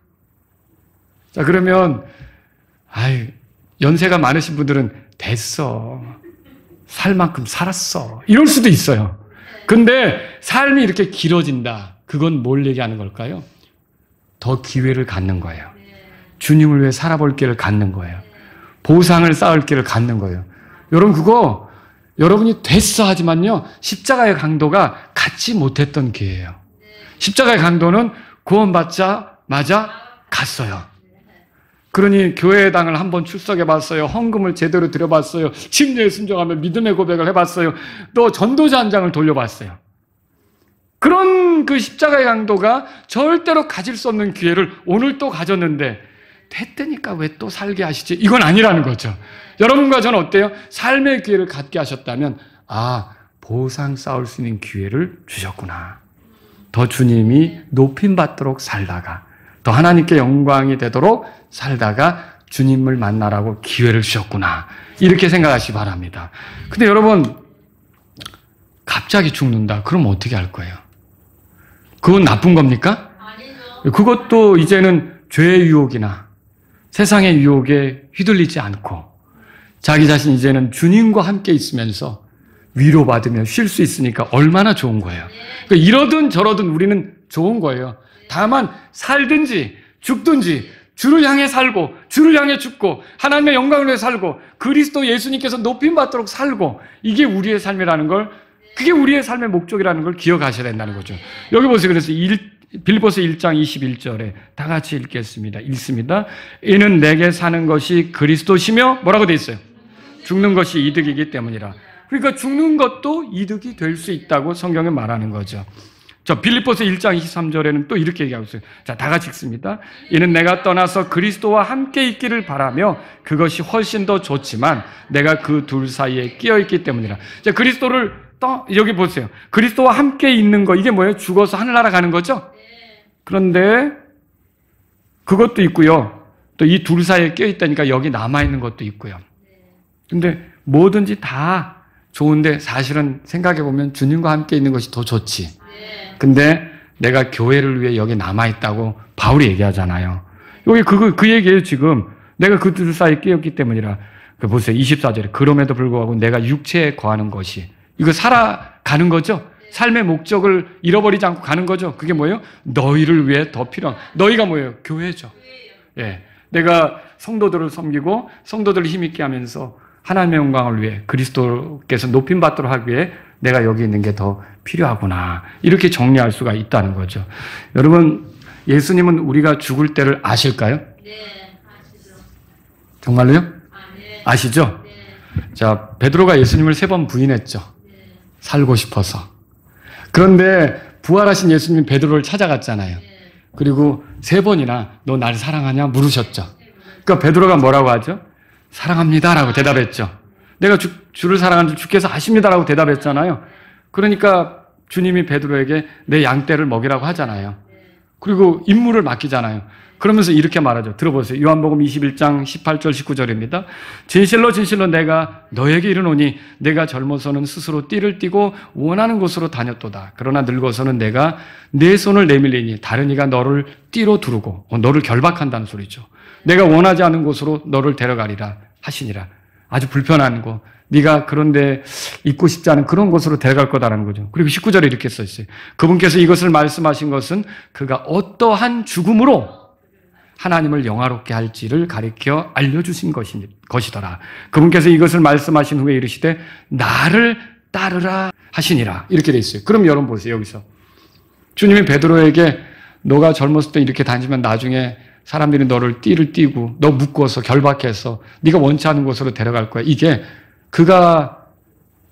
[SPEAKER 1] 자, 그러면 연세가 많으신 분들은 됐어, 살 만큼 살았어, 이럴 수도 있어요. 근데 삶이 이렇게 길어진다. 그건 뭘 얘기하는 걸까요? 더 기회를 갖는 거예요. 주님을 위해 살아볼 기회를 갖는 거예요. 보상을 쌓을 기회를 갖는 거예요. 여러분, 그거 여러분이 됐어 하지만요, 십자가의 강도가 갖지 못했던 기회예요. 십자가의 강도는 구원받자마자 갔어요. 그러니 교회당을 한번 출석해봤어요. 헌금을 제대로 드려봤어요. 침례에 순종하며 믿음의 고백을 해봤어요. 또 전도자 한 장을 돌려봤어요. 그런 그 십자가의 강도가 절대로 가질 수 없는 기회를 오늘 또 가졌는데, 됐다니까 왜 또 살게 하시지? 이건 아니라는 거죠. 여러분과 저는 어때요? 삶의 기회를 갖게 하셨다면, 보상 쌓을 수 있는 기회를 주셨구나. 더 주님이 높임받도록 살다가 더 하나님께 영광이 되도록 살다가 주님을 만나라고 기회를 주셨구나. 이렇게 생각하시기 바랍니다. 근데 여러분, 갑자기 죽는다. 그럼 어떻게 할 거예요? 그건 나쁜 겁니까? 아니죠. 그것도 이제는 죄의 유혹이나 세상의 유혹에 휘둘리지 않고 자기 자신 이제는 주님과 함께 있으면서 위로받으며 쉴 수 있으니까 얼마나 좋은 거예요. 그러니까 이러든 저러든 우리는 좋은 거예요. 다만 살든지 죽든지 주를 향해 살고 주를 향해 죽고 하나님의 영광을 위해 살고 그리스도 예수님께서 높임받도록 살고 이게 우리의 삶이라는 걸, 그게 우리의 삶의 목적이라는 걸 기억하셔야 된다는 거죠. 여기 보세요. 그래서 빌립보서 1장 21절에 다 같이 읽겠습니다. 읽습니다. 이는 내게 사는 것이 그리스도시며 뭐라고 돼 있어요? 죽는 것이 이득이기 때문이라. 그러니까 죽는 것도 이득이 될 수 있다고 성경에 말하는 거죠. 자, 빌립보서 1장 23절에는 또 이렇게 얘기하고 있어요. 자, 다 같이 읽습니다. 이는 내가 떠나서 그리스도와 함께 있기를 바라며 그것이 훨씬 더 좋지만 내가 그 둘 사이에 끼어 있기 때문이라. 자, 그리스도를 여기 보세요. 그리스도와 함께 있는 거, 이게 뭐예요? 죽어서 하늘나라 가는 거죠? 그런데 그것도 있고요. 또 이 둘 사이에 끼어 있다니까 여기 남아있는 것도 있고요. 근데 뭐든지 다 좋은데 사실은 생각해보면 주님과 함께 있는 것이 더 좋지. 근데 내가 교회를 위해 여기 남아있다고 바울이 얘기하잖아요. 여기 그 얘기예요, 지금. 내가 그 둘 사이에 끼었기 때문이라. 보세요. 24절에. 그럼에도 불구하고 내가 육체에 거하는 것이. 이거 살아가는 거죠? 삶의 목적을 잃어버리지 않고 가는 거죠? 그게 뭐예요? 너희를 위해 더 필요한. 너희가 뭐예요? 교회죠. 예. 내가 성도들을 섬기고 성도들을 힘있게 하면서 하나님의 영광을 위해 그리스도께서 높임받도록 하기 위해 내가 여기 있는 게 더 필요하구나. 이렇게 정리할 수가 있다는 거죠. 여러분, 예수님은 우리가 죽을 때를 아실까요? 네, 아시죠. 정말로요? 아, 네. 아시죠? 네. 자, 베드로가 예수님을 3번 부인했죠. 네. 살고 싶어서. 그런데 부활하신 예수님이 베드로를 찾아갔잖아요. 네. 그리고 3번이나 너 날 사랑하냐 물으셨죠. 그러니까 베드로가 뭐라고 하죠? 사랑합니다라고 대답했죠. 내가 주를 사랑하는 줄 주께서 아십니다라고 대답했잖아요. 그러니까 주님이 베드로에게 내 양떼를 먹이라고 하잖아요. 그리고 임무를 맡기잖아요. 그러면서 이렇게 말하죠. 들어보세요. 요한복음 21장 18절 19절입니다. 진실로 진실로 내가 너에게 이르노니 내가 젊어서는 스스로 띠를 띠고 원하는 곳으로 다녔도다. 그러나 늙어서는 내가 내 손을 내밀리니 다른 이가 너를 띠로 두르고 너를 결박한다는 소리죠. 내가 원하지 않은 곳으로 너를 데려가리라 하시니라. 아주 불편한 곳, 네가 그런데 있고 싶지 않은 그런 곳으로 데려갈 거다라는 거죠. 그리고 19절에 이렇게 써 있어요. 그분께서 이것을 말씀하신 것은 그가 어떠한 죽음으로 하나님을 영화롭게 할지를 가리켜 알려주신 것이더라. 그분께서 이것을 말씀하신 후에 이르시되 나를 따르라 하시니라. 이렇게 돼 있어요. 그럼 여러분 보세요. 여기서 주님이 베드로에게 너가 젊었을 때 이렇게 다니면 나중에 사람들이 너를 띠를 띠고 너 묶어서 결박해서 네가 원치 않은 곳으로 데려갈 거야. 이게 그가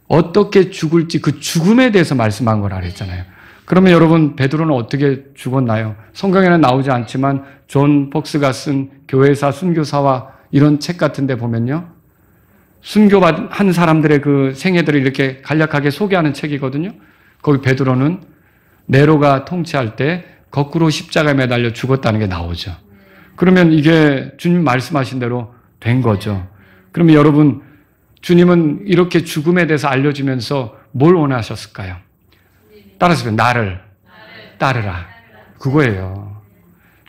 [SPEAKER 1] 어떻게 죽을지 그 죽음에 대해서 말씀한 거라 그랬잖아요. 그러면 여러분 베드로는 어떻게 죽었나요? 성경에는 나오지 않지만 존 폭스가 쓴 교회사 순교사와 이런 책 같은 데 보면요. 순교한 사람들의 그 생애들을 이렇게 간략하게 소개하는 책이거든요. 거기 베드로는 네로가 통치할 때 거꾸로 십자가에 매달려 죽었다는 게 나오죠. 그러면 이게 주님 말씀하신 대로 된 거죠. 그러면 여러분, 주님은 이렇게 죽음에 대해서 알려주면서 뭘 원하셨을까요? 따라서 나를 따르라. 그거예요.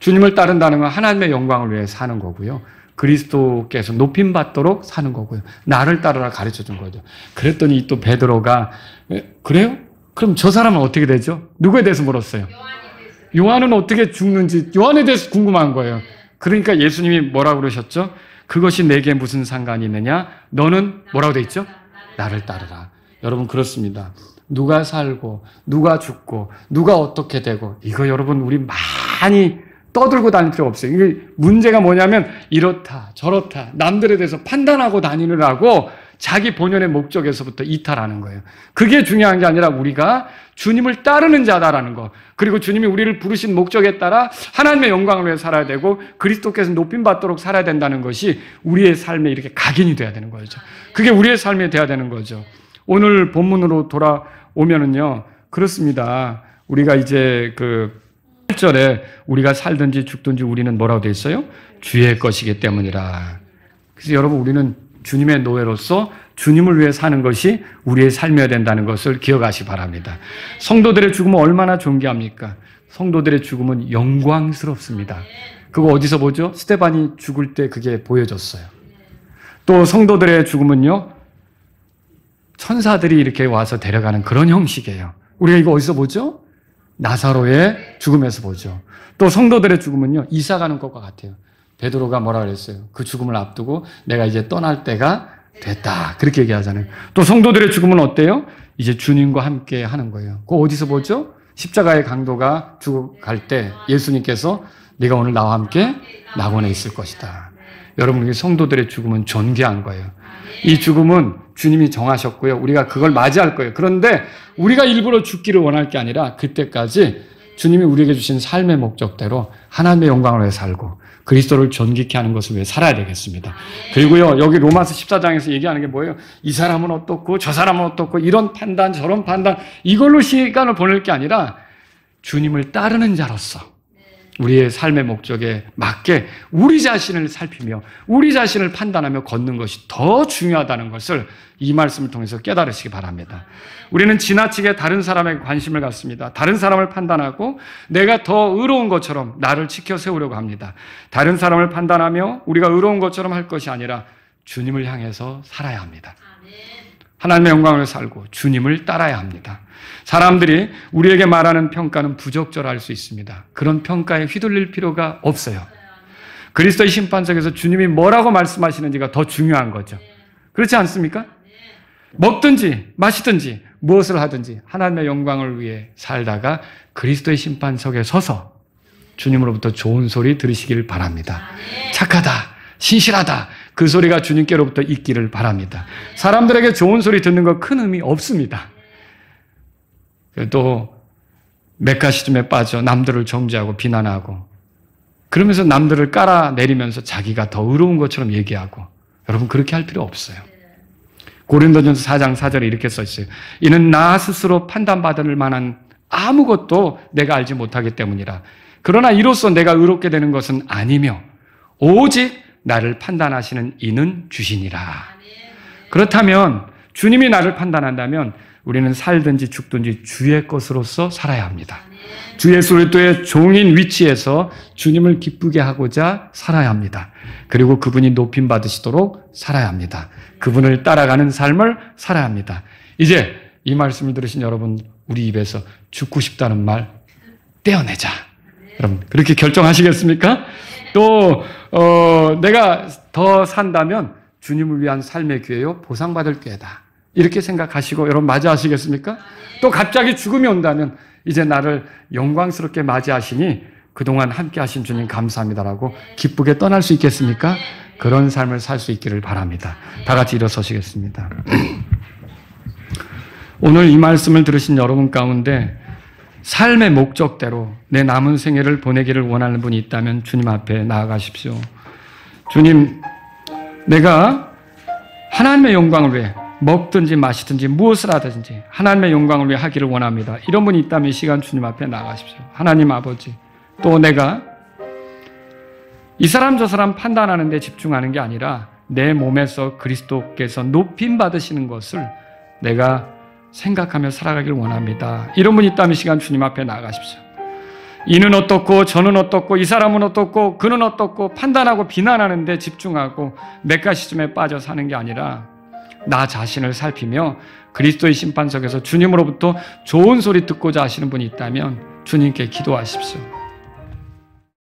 [SPEAKER 1] 주님을 따른다는 건 하나님의 영광을 위해 사는 거고요. 그리스도께서 높임받도록 사는 거고요. 나를 따르라 가르쳐 준 거죠. 그랬더니 또 베드로가 그래요? 그럼 저 사람은 어떻게 되죠? 누구에 대해서 물었어요? 요한은 어떻게 죽는지 요한에 대해서 궁금한 거예요. 그러니까 예수님이 뭐라고 그러셨죠? 그것이 내게 무슨 상관이 있느냐? 너는 뭐라고 돼 있죠? 나를 따르라. 여러분 그렇습니다. 누가 살고 누가 죽고 누가 어떻게 되고 이거 여러분 우리 많이 떠들고 다닐 필요 없어요. 이게 문제가 뭐냐면 이렇다 저렇다 남들에 대해서 판단하고 다니느라고 자기 본연의 목적에서부터 이탈하는 거예요. 그게 중요한 게 아니라 우리가 주님을 따르는 자다라는 거. 그리고 주님이 우리를 부르신 목적에 따라 하나님의 영광을 위해 살아야 되고 그리스도께서 높임받도록 살아야 된다는 것이 우리의 삶에 이렇게 각인이 돼야 되는 거죠. 그게 우리의 삶에 돼야 되는 거죠. 오늘 본문으로 돌아오면은요. 그렇습니다. 우리가 이제 1절에 우리가 살든지 죽든지 우리는 뭐라고 되어 있어요? 주의 것이기 때문이라. 그래서 여러분, 우리는 주님의 노예로서 주님을 위해 사는 것이 우리의 삶이어야 된다는 것을 기억하시기 바랍니다. 성도들의 죽음은 얼마나 존귀합니까? 성도들의 죽음은 영광스럽습니다. 그거 어디서 보죠? 스데반이 죽을 때 그게 보여졌어요. 또 성도들의 죽음은요, 천사들이 이렇게 와서 데려가는 그런 형식이에요. 우리가 이거 어디서 보죠? 나사로의 죽음에서 보죠. 또 성도들의 죽음은요, 이사 가는 것과 같아요. 베드로가 뭐라 그랬어요? 그 죽음을 앞두고 내가 이제 떠날 때가 됐다, 그렇게 얘기하잖아요. 또 성도들의 죽음은 어때요? 이제 주님과 함께 하는 거예요. 그거 어디서 보죠? 십자가의 강도가 죽어갈 때 예수님께서 네가 오늘 나와 함께 낙원에 있을 것이다. 여러분, 우리 성도들의 죽음은 존귀한 거예요. 이 죽음은 주님이 정하셨고요, 우리가 그걸 맞이할 거예요. 그런데 우리가 일부러 죽기를 원할 게 아니라 그때까지 주님이 우리에게 주신 삶의 목적대로 하나님의 영광을 위해 살고 그리스도를 존귀케 하는 것을 위해 살아야 되겠습니다. 그리고요, 여기 로마서 14장에서 얘기하는 게 뭐예요? 이 사람은 어떻고 저 사람은 어떻고 이런 판단 저런 판단, 이걸로 시간을 보낼 게 아니라 주님을 따르는 자로서 우리의 삶의 목적에 맞게 우리 자신을 살피며 우리 자신을 판단하며 걷는 것이 더 중요하다는 것을 이 말씀을 통해서 깨달으시기 바랍니다. 우리는 지나치게 다른 사람에게 관심을 갖습니다. 다른 사람을 판단하고 내가 더 의로운 것처럼 나를 지켜 세우려고 합니다. 다른 사람을 판단하며 우리가 의로운 것처럼 할 것이 아니라 주님을 향해서 살아야 합니다. 하나님의 영광을 살고 주님을 따라야 합니다. 사람들이 우리에게 말하는 평가는 부적절할 수 있습니다. 그런 평가에 휘둘릴 필요가 없어요. 그리스도의 심판석에서 주님이 뭐라고 말씀하시는지가 더 중요한 거죠. 그렇지 않습니까? 먹든지 마시든지 무엇을 하든지 하나님의 영광을 위해 살다가 그리스도의 심판석에 서서 주님으로부터 좋은 소리 들으시길 바랍니다. 착하다, 신실하다, 그 소리가 주님께로부터 있기를 바랍니다. 사람들에게 좋은 소리 듣는 거 큰 의미 없습니다. 또 맥가시즘에 빠져 남들을 정죄하고 비난하고 그러면서 남들을 깔아내리면서 자기가 더 의로운 것처럼 얘기하고, 여러분 그렇게 할 필요 없어요. 고린도전서 4장 4절에 이렇게 써 있어요. 이는 나 스스로 판단받을 만한 아무것도 내가 알지 못하기 때문이라. 그러나 이로써 내가 의롭게 되는 것은 아니며 오직 나를 판단하시는 이는 주시니라. 그렇다면 주님이 나를 판단한다면 우리는 살든지 죽든지 주의 것으로서 살아야 합니다. 주 예수 그리스도의 종인 위치에서 주님을 기쁘게 하고자 살아야 합니다. 그리고 그분이 높임 받으시도록 살아야 합니다. 그분을 따라가는 삶을 살아야 합니다. 이제 이 말씀을 들으신 여러분, 우리 입에서 죽고 싶다는 말 떼어내자. 여러분 그렇게 결정하시겠습니까? 또 내가 더 산다면 주님을 위한 삶의 기회요, 보상받을 기회다, 이렇게 생각하시고 여러분 맞이하시겠습니까? 또 갑자기 죽음이 온다면 이제 나를 영광스럽게 맞이하시니 그동안 함께 하신 주님 감사합니다라고 기쁘게 떠날 수 있겠습니까? 그런 삶을 살 수 있기를 바랍니다. 다 같이 일어서시겠습니다. 오늘 이 말씀을 들으신 여러분 가운데 삶의 목적대로 내 남은 생애를 보내기를 원하는 분이 있다면 주님 앞에 나아가십시오. 주님, 내가 하나님의 영광을 위해 먹든지 마시든지 무엇을 하든지 하나님의 영광을 위해 하기를 원합니다. 이런 분이 있다면 이 시간 주님 앞에 나아가십시오. 하나님 아버지, 또 내가 이 사람 저 사람 판단하는 데 집중하는 게 아니라 내 몸에서 그리스도께서 높임 받으시는 것을 내가 생각하며 살아가기를 원합니다. 이런 분이 있다면 이 시간 주님 앞에 나아가십시오. 이는 어떻고 저는 어떻고 이 사람은 어떻고 그는 어떻고 판단하고 비난하는 데 집중하고 맥가시즘에 빠져 사는 게 아니라 나 자신을 살피며 그리스도의 심판석에서 주님으로부터 좋은 소리 듣고자 하시는 분이 있다면 주님께 기도하십시오.